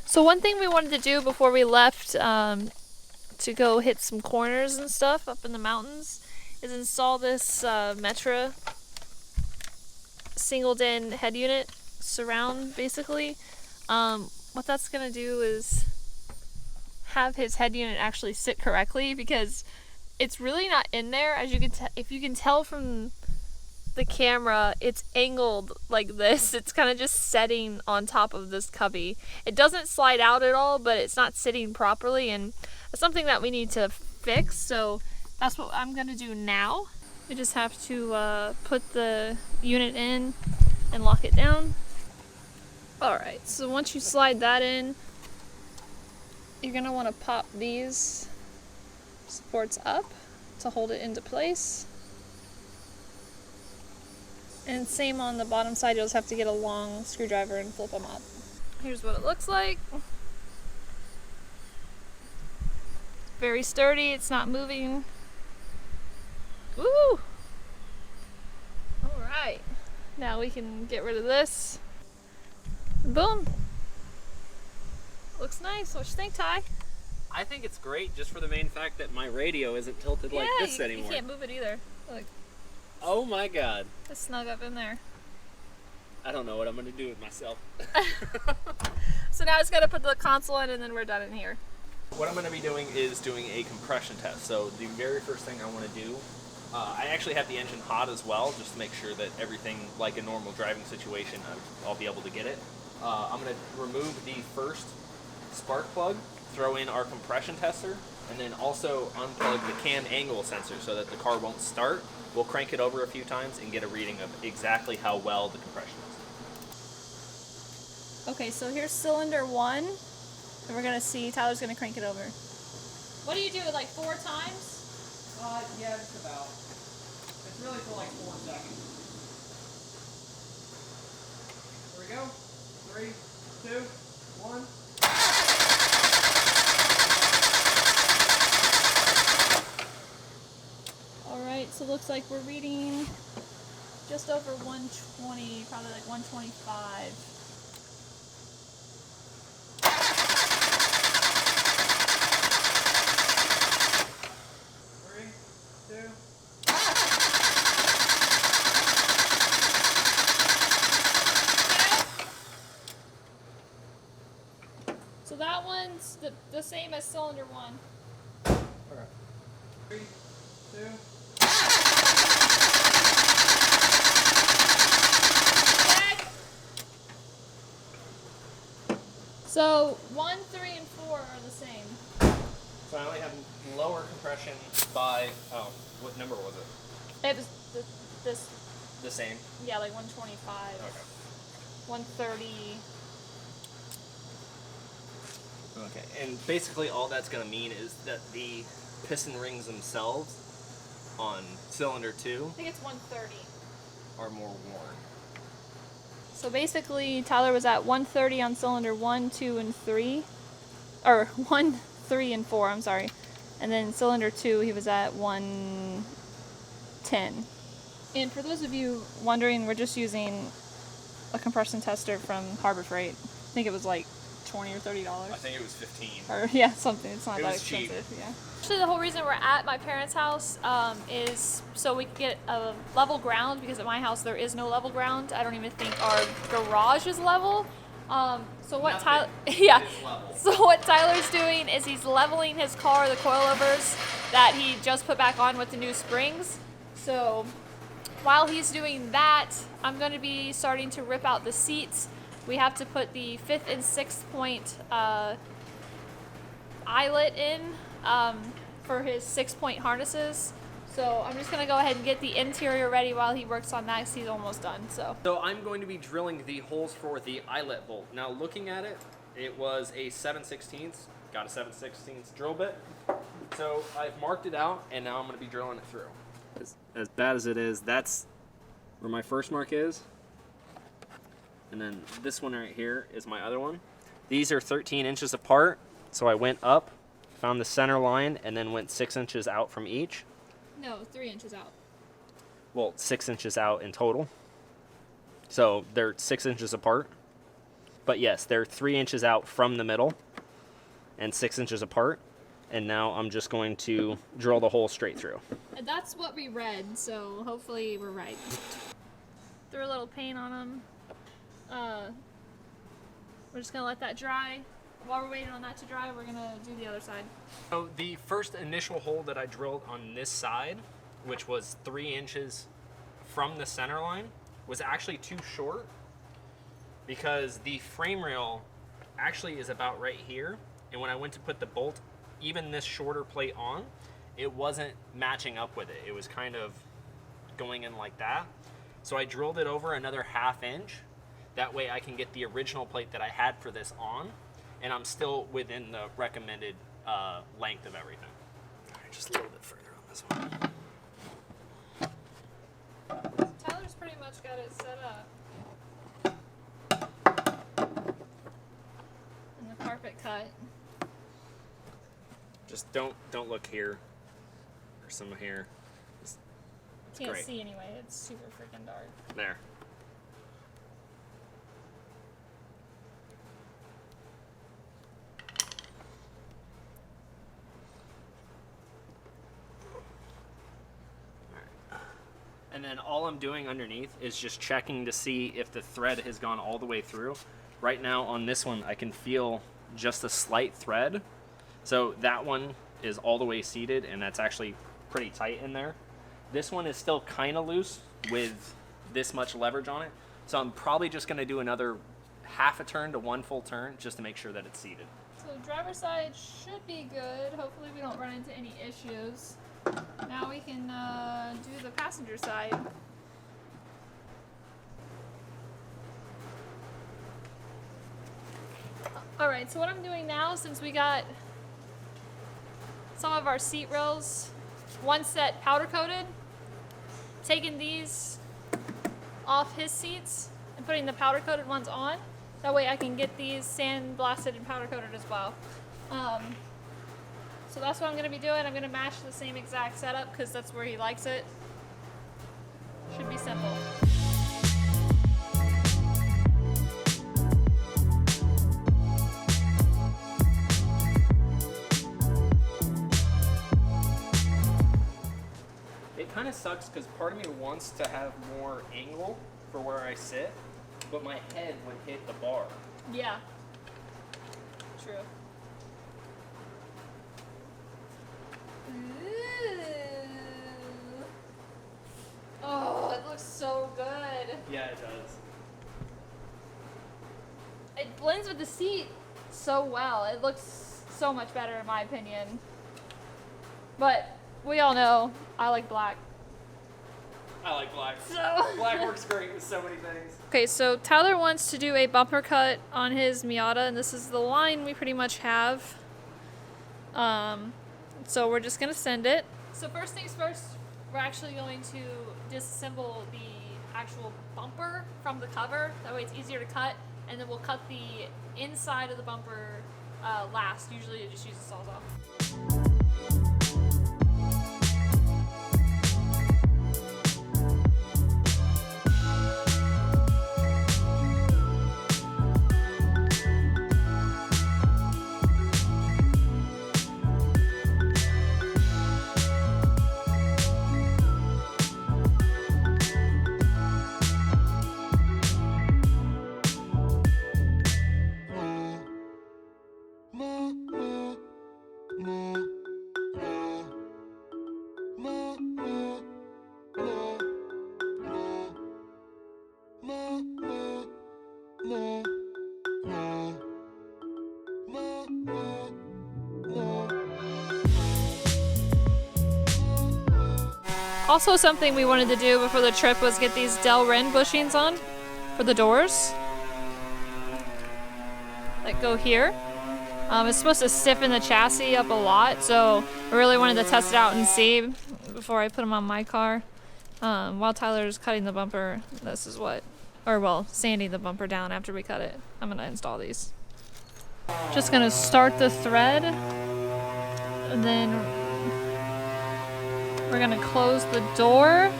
So one thing we wanted to do before we left to go hit some corners and stuff up in the mountains is install this Metra single-din head unit surround, basically. What that's going to do is have his head unit actually sit correctly, because it's really not in there. As you can if you can tell from the camera, it's angled like this. It's kind of just setting on top of this cubby. It doesn't slide out at all, but it's not sitting properly, and it's something that we need to fix. So that's what I'm gonna do now. We just have to put the unit in and lock it down. Alright, so once you slide that in, you're gonna want to pop these supports up to hold it into place. And same on the bottom side, you'll just have to get a long screwdriver and flip them up. Here's what it looks like. Very sturdy, it's not moving. Woo! Alright, now we can get rid of this. Boom! Looks nice. What you think, Ty? I think it's great just for the main fact that my radio isn't tilted like this anymore. You can't move it either. Look. Oh my god. It's snug up in there. I don't know what I'm going to do with myself. So now I just got to put the console in and then we're done in here. What I'm going to be doing is doing a compression test. So the very first thing I want to do, I actually have the engine hot as well, just to make sure that everything, like a normal driving situation, I'll be able to get it. I'm going to remove the first spark plug, throw in our compression tester, and then also unplug the cam angle sensor so that the car won't start. We'll crank it over a few times and get a reading of exactly how well the compression is. Okay, so here's cylinder 1, and we're going to see, Tyler's going to crank it over. What do you do, like 4 times? Yeah, just about. It's really for like 4 seconds. Here we go. 3, 2, 1. Alright, so it looks like we're reading just over 120, probably like 125. So that one's the same as cylinder 1. Okay. 3, 2. So 1, 3, and 4 are the same. So I only have lower compression by, what number was it? It was this, The same? yeah, like 125, Okay. 130. Okay, and basically all that's going to mean is that the piston rings themselves on cylinder 2 I think it's 130. are more worn. So basically, Tyler was at 130 on cylinder 1, 2, and 3. Or 1, 3, and 4, I'm sorry. And then cylinder 2, he was at 110. And for those of you wondering, we're just using a compression tester from Harbor Freight. I think it was like $20 or $30. I think it was 15. Or yeah, something. It's not It that was cheap. expensive. Yeah. Actually, the whole reason we're at my parents' house is so we can get a level ground, because at my house there is no level ground. I don't even think our garage is level. So what Tyler? Yeah. So what Tyler's doing is he's leveling his car, the coilovers that he just put back on with the new springs. So while he's doing that, I'm going to be starting to rip out the seats. We have to put the 5th and 6th point eyelet in for his 6-point harnesses. So I'm just going to go ahead and get the interior ready while he works on that, because he's almost done. So I'm going to be drilling the holes for the eyelet bolt. Now looking at it, it was a 7/16, got a 7/16 drill bit. So I've marked it out, and now I'm going to be drilling it through. As bad as it is, that's where my first mark is. And then this one right here is my other one. These are 13 inches apart, so I went up, found the center line, and then went 6 inches out from each. no, 3 inches out. Well, 6 inches out in total. So they're 6 inches apart. But yes, they're 3 inches out from the middle and 6 inches apart. And now I'm just going to drill the hole straight through. And that's what we read, so hopefully we're right. Threw a little paint on them. We're just gonna let that dry. While we're waiting on that to dry, we're gonna do the other side. So the first initial hole that I drilled on this side, which was 3 inches from the center line, was actually too short because the frame rail actually is about right here. And when I went to put the bolt, even this shorter plate on, it wasn't matching up with it. It was kind of going in like that. So I drilled it over another 1/2 inch. That way I can get the original plate that I had for this on, and I'm still within the recommended length of everything. All right, just a little bit further on this one. Tyler's pretty much got it set up. And the carpet cut. Just don't look here or some here. It's Can't great. see anyway, it's super freaking dark. There. And then all I'm doing underneath is just checking to see if the thread has gone all the way through. Right now on this one, I can feel just a slight thread. So that one is all the way seated, and that's actually pretty tight in there. This one is still kind of loose with this much leverage on it. So I'm probably just gonna do another 1/2 turn to 1 full turn just to make sure that it's seated. So driver's side should be good. Hopefully we don't run into any issues. Now we can do the passenger side. Alright, so what I'm doing now, since we got some of our seat rails one set powder coated, taking these off his seats and putting the powder coated ones on. That way I can get these sand blasted and powder coated as well. So that's what I'm gonna be doing. I'm gonna match the same exact setup because that's where he likes it. Should be simple. It kind of sucks because part of me wants to have more angle for where I sit, but my head would hit the bar. Yeah. True. Ooh. Oh, it looks so good. Yeah, it does. It blends with the seat so well. It looks so much better in my opinion. But we all know I like black. I like black. So Black works great with so many things. Okay, so Tyler wants to do a bumper cut on his Miata, and this is the line we pretty much have. So we're just gonna send it. So first things first, we're actually going to disassemble the actual bumper from the cover. That way it's easier to cut, and then we'll cut the inside of the bumper last. Usually it just uses Sawzall. Also, something we wanted to do before the trip was get these Delrin bushings on for the doors that go here. It's supposed to stiffen the chassis up a lot, so I really wanted to test it out and see before I put them on my car. While Tyler's cutting the bumper, this is what, or well, sanding the bumper down after we cut it. I'm gonna install these. Just gonna start the thread, and then we're gonna close the door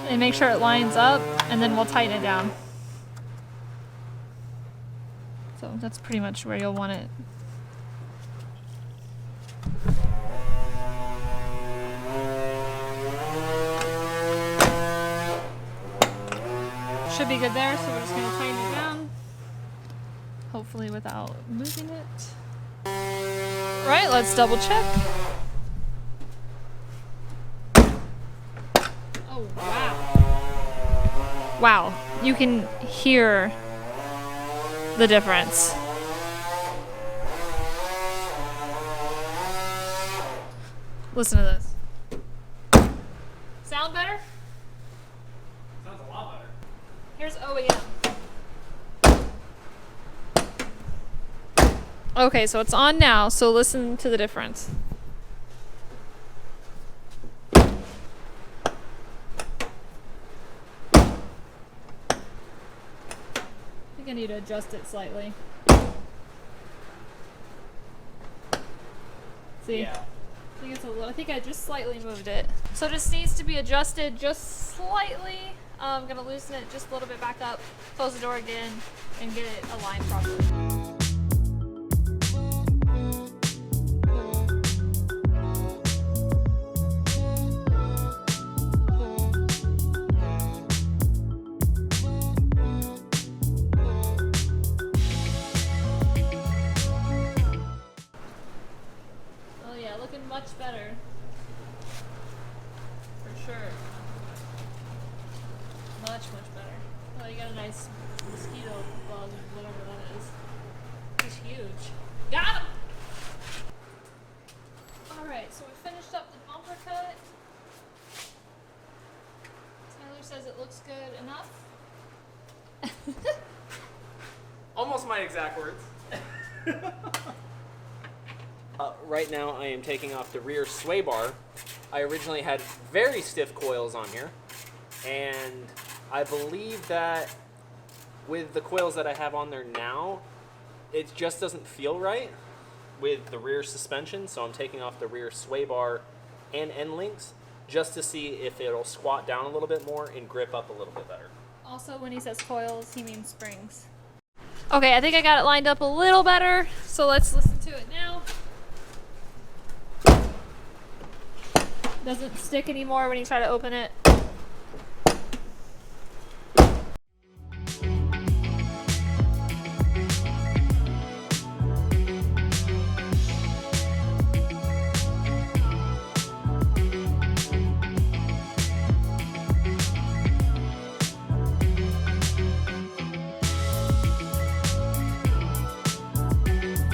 and make sure it lines up, and then we'll tighten it down. that's pretty much where you'll want it. Should be good there, so we're just gonna tighten it down. Hopefully without moving it. Right, let's double check. Oh, wow. Wow, you can hear the difference. Listen to this. Sound better? Sounds a lot better. Here's OEM. Okay, so it's on now, so listen to the difference. I think I need to adjust it slightly. See? Yeah. I think it's a little, I think I just slightly moved it. So this needs to be adjusted just slightly. I'm gonna loosen it just a little bit back up, close the door again, and get it aligned properly. Oh yeah, looking much better. For sure. Much better. Oh, you got a nice mosquito bug, whatever that is. He's huge. Got him! Alright, so we finished up the bumper cut. Tyler says it looks good enough. Almost my exact words. Right now I am taking off the rear sway bar. I originally had very stiff coils on here, and I believe that with the coils that I have on there now, it just doesn't feel right with the rear suspension, so I'm taking off the rear sway bar and end links just to see if it'll squat down a little bit more and grip up a little bit better. Also, when he says coils, he means springs. Okay, I think I got it lined up a little better, so let's listen to it now. Doesn't stick anymore when you try to open it.